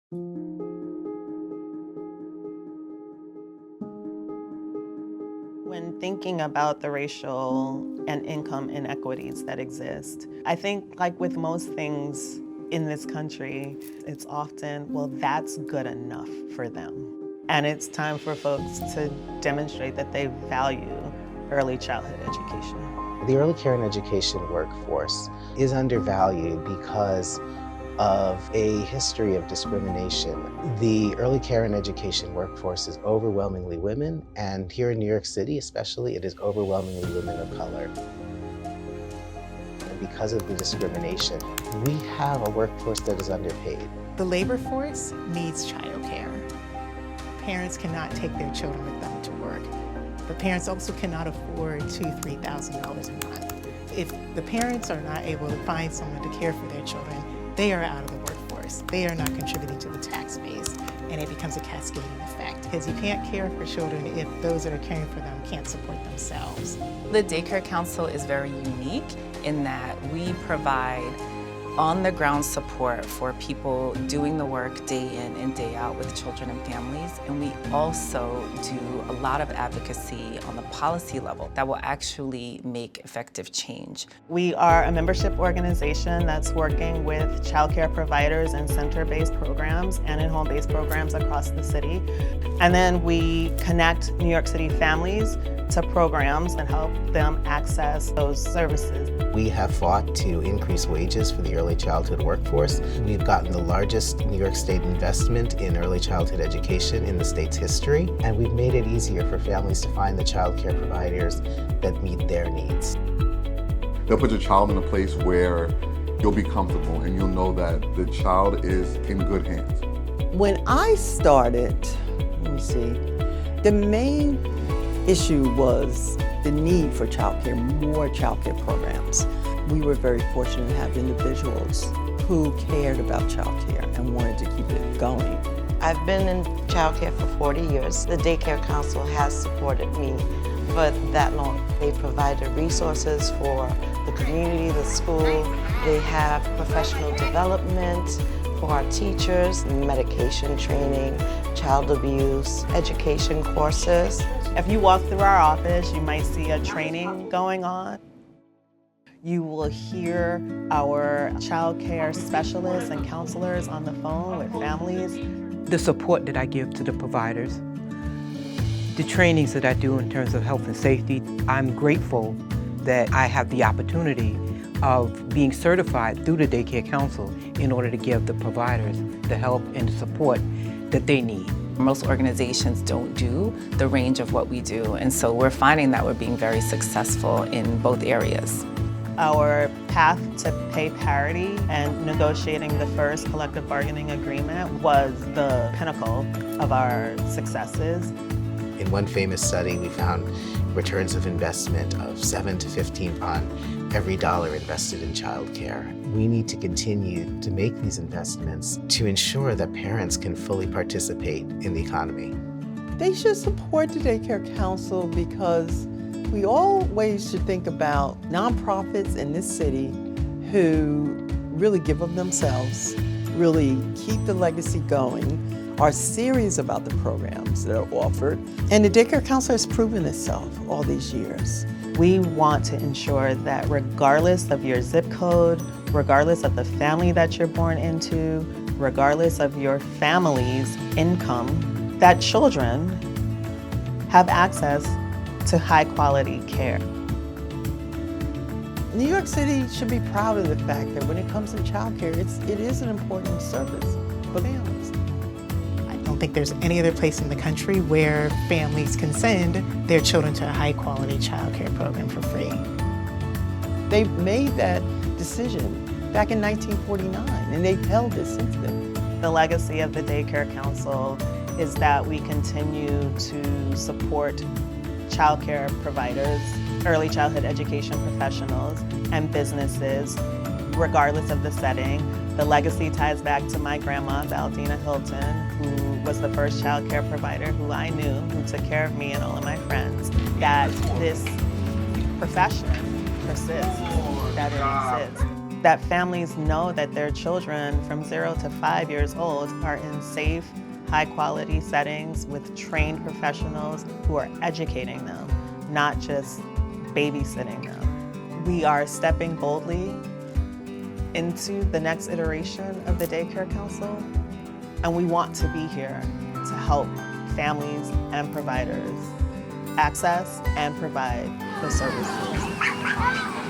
When thinking about the racial and income inequities that exist, I think like with most things in this country, it's often, well, that's good enough for them. And it's time for folks to demonstrate that they value early childhood education. The early care and education workforce is undervalued because of a history of discrimination. The early care and education workforce is overwhelmingly women, and here in New York City especially, it is overwhelmingly women of color. And because of the discrimination, we have a workforce that is underpaid. The labor force needs childcare. Parents cannot take their children with them to work, but parents also cannot afford $2,000, $3,000 a month. If the parents are not able to find someone to care for their children, they are out of the workforce. They are not contributing to the tax base, and it becomes a cascading effect. Because you can't care for children if those that are caring for them can't support themselves. The Daycare Council is very unique in that we provide on-the-ground support for people doing the work day in and day out with children and families. And we also do a lot of advocacy on the policy level that will actually make effective change. We are a membership organization that's working with childcare providers in center-based programs and in home-based programs across the city. And then we connect New York City families to programs and help them access those services. We have fought to increase wages for the early childhood workforce. We've gotten the largest New York State investment in early childhood education in the state's history, and we've made it easier for families to find the child care providers that meet their needs. They'll put your child in a place where you'll be comfortable and you'll know that the child is in good hands. When I started, the main issue was the need for childcare, more childcare programs. We were very fortunate to have individuals who cared about childcare and wanted to keep it going. I've been in childcare for 40 years. The Daycare Council has supported me for that long. They provided resources for the community, the school. They have professional development for our teachers, medication training, child abuse, education courses. If you walk through our office, you might see a training going on. You will hear our child care specialists and counselors on the phone with families. The support that I give to the providers, the trainings that I do in terms of health and safety, I'm grateful that I have the opportunity of being certified through the Daycare Council in order to give the providers the help and the support that they need. Most organizations don't do the range of what we do, and so we're finding that we're being very successful in both areas. Our path to pay parity and negotiating the first collective bargaining agreement was the pinnacle of our successes. In one famous study, we found returns of investment of 7 to 15 on every dollar invested in childcare. We need to continue to make these investments to ensure that parents can fully participate in the economy. They should support the Daycare Council because we always should think about nonprofits in this city who really give of themselves, really keep the legacy going, are serious about the programs that are offered. And the Daycare Council has proven itself all these years. We want to ensure that regardless of your zip code, regardless of the family that you're born into, regardless of your family's income, that children have access to high quality care. New York City should be proud of the fact that when it comes to childcare, it is an important service for families. I don't think there's any other place in the country where families can send their children to a high-quality child care program for free. They made that decision back in 1949, and they've held it since then. The legacy of the Daycare Council is that we continue to support child care providers, early childhood education professionals, and businesses, regardless of the setting. The legacy ties back to my grandma, Valdina Hilton, who was the first child care provider who I knew, who took care of me and all of my friends, that this profession persists, that it exists. that families know that their children from 0 to 5 years old are in safe, high-quality settings with trained professionals who are educating them, not just babysitting them. We are stepping boldly into the next iteration of the Daycare Council, and we want to be here to help families and providers access and provide the services.